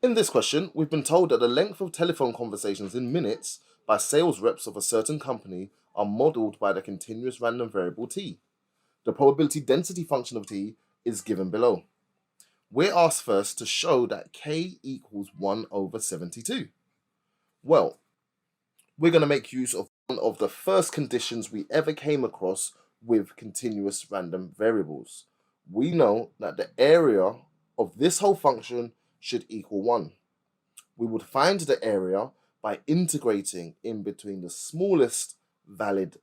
In this question, we've been told that the length of telephone conversations in minutes by sales reps of a certain company are modeled by the continuous random variable t. The probability density function of t is given below. We're asked first to show that k equals 1 over 72. Well, we're going to make use of one of the first conditions we ever came across with continuous random variables. We know that the area of this whole function should equal 1. We would find the area by integrating in between the smallest valid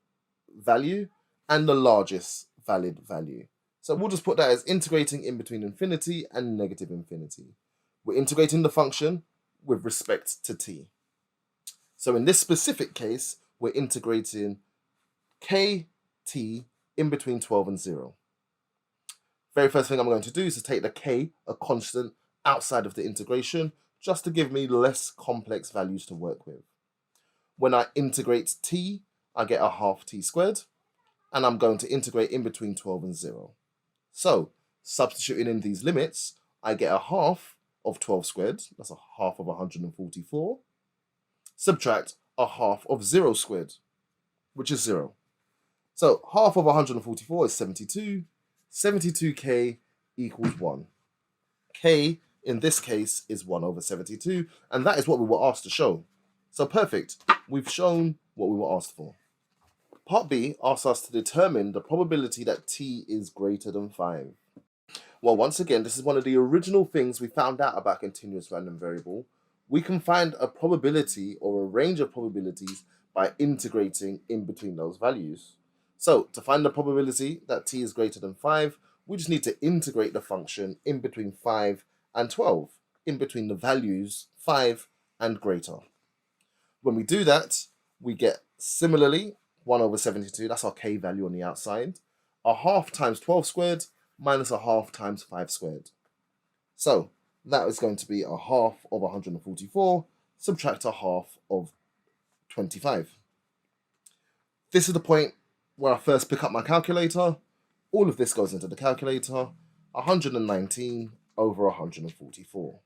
value and the largest valid value. So we'll just put that as integrating in between infinity and negative infinity. We're integrating the function with respect to t. So in this specific case, we're integrating kt in between 12 and 0. Very first thing I'm going to do is to take the k, a constant, outside of the integration, just to give me less complex values to work with. When I integrate t, I get a half t squared, and I'm going to integrate in between 12 and 0. So, substituting in these limits, I get a half of 12 squared, that's a half of 144, subtract a half of 0 squared, which is 0. So, half of 144 is 72, 72k equals 1. K, in this case, is 1 over 72, and that is what we were asked to show. So perfect, we've shown what we were asked for. Part B asks us to determine the probability that t is greater than 5. Well, once again, this is one of the original things we found out about continuous random variable. We can find a probability or a range of probabilities by integrating in between those values. So to find the probability that t is greater than 5, we just need to integrate the function in between 5 and 12, in between the values 5 and greater. When we do that, we get similarly 1 over 72, that's our k value on the outside, a half times 12 squared minus a half times 5 squared. So that is going to be a half of 144, subtract a half of 25. This is the point where I first pick up my calculator. All of this goes into the calculator, 119 over 144.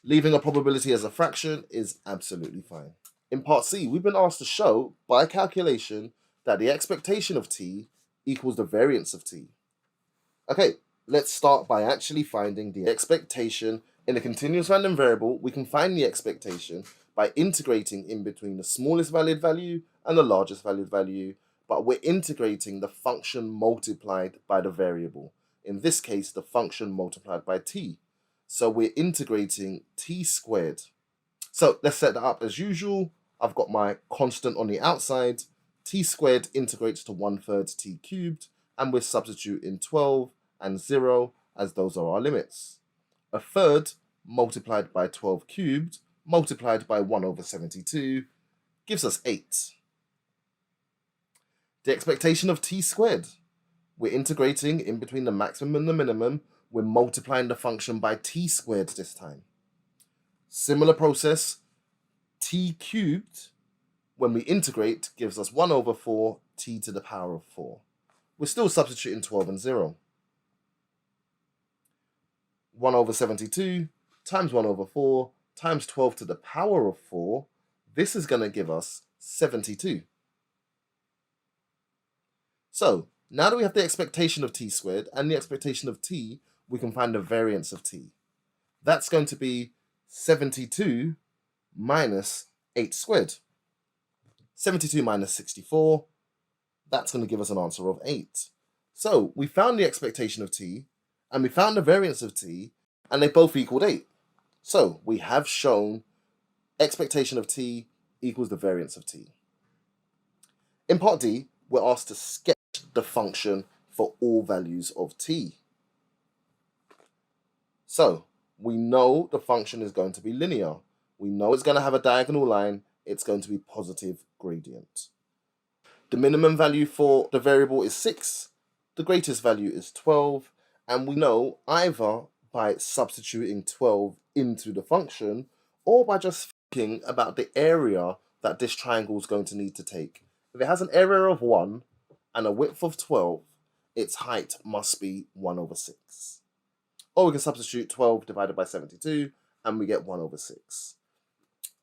Leaving a probability as a fraction is absolutely fine. In part C, we've been asked to show, by calculation, that the expectation of t equals the variance of t. Okay, let's start by actually finding the expectation. In a continuous random variable, we can find the expectation by integrating in between the smallest valid value and the largest valid value, but we're integrating the function multiplied by the variable. In this case, the function multiplied by t. So we're integrating t squared. So let's set that up as usual. I've got my constant on the outside. T squared integrates to 1/3 t cubed, and we're substituting 12 and 0 as those are our limits. A third multiplied by 12 cubed multiplied by 1 over 72 gives us 8. The expectation of t squared. We're integrating in between the maximum and the minimum. We're multiplying the function by t squared this time. Similar process, t cubed, when we integrate, gives us 1 over 4 t to the power of 4. We're still substituting 12 and 0. 1 over 72 times 1 over 4 times 12 to the power of 4. This is going to give us 72. So, now that we have the expectation of t squared and the expectation of t, we can find the variance of t. That's going to be 72 minus 8 squared. 72 minus 64, that's going to give us an answer of 8. So we found the expectation of t, and we found the variance of t, and they both equaled 8. So we have shown expectation of t equals the variance of t. In part D, we're asked to sketch the function for all values of t. So we know the function is going to be linear. We know it's going to have a diagonal line. It's going to be positive gradient. The minimum value for the variable is 6. The greatest value is 12. And we know either by substituting 12 into the function or by just thinking about the area that this triangle is going to need to take. If it has an area of 1 and a width of 12, its height must be 1 over 6. Or we can substitute 12 divided by 72, and we get 1 over 6.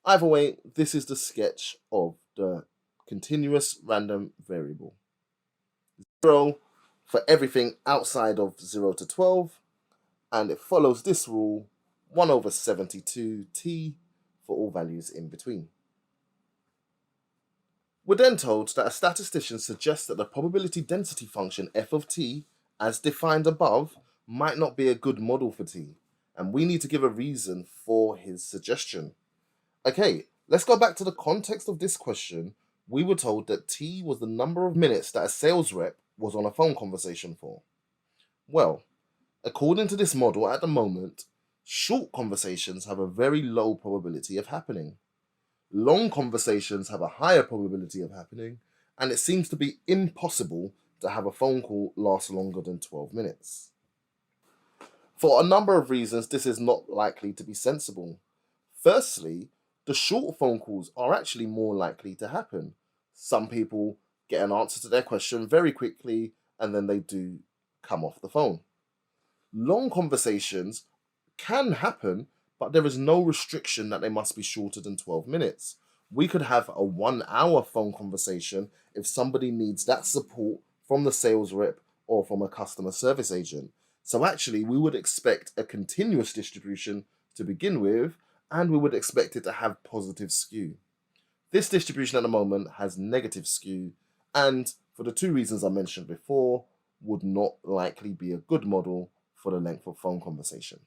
Either way, this is the sketch of the continuous random variable. 0 for everything outside of 0 to 12, and it follows this rule, 1 over 72t for all values in between. We're then told that a statistician suggests that the probability density function f of t, as defined above, might not be a good model for t, and we need to give a reason for his suggestion. Okay, let's go back to the context of this question. We were told that t was the number of minutes that a sales rep was on a phone conversation for. Well, according to this model at the moment, short conversations have a very low probability of happening. Long conversations have a higher probability of happening, and it seems to be impossible to have a phone call last longer than 12 minutes. For a number of reasons, this is not likely to be sensible. Firstly, the short phone calls are actually more likely to happen. Some people get an answer to their question very quickly, and then they do come off the phone. Long conversations can happen, but there is no restriction that they must be shorter than 12 minutes. We could have a 1 hour phone conversation if somebody needs that support from the sales rep or from a customer service agent. So actually, we would expect a continuous distribution to begin with, and we would expect it to have positive skew. This distribution at the moment has negative skew, and for the 2 reasons I mentioned before, would not likely be a good model for the length of phone conversation.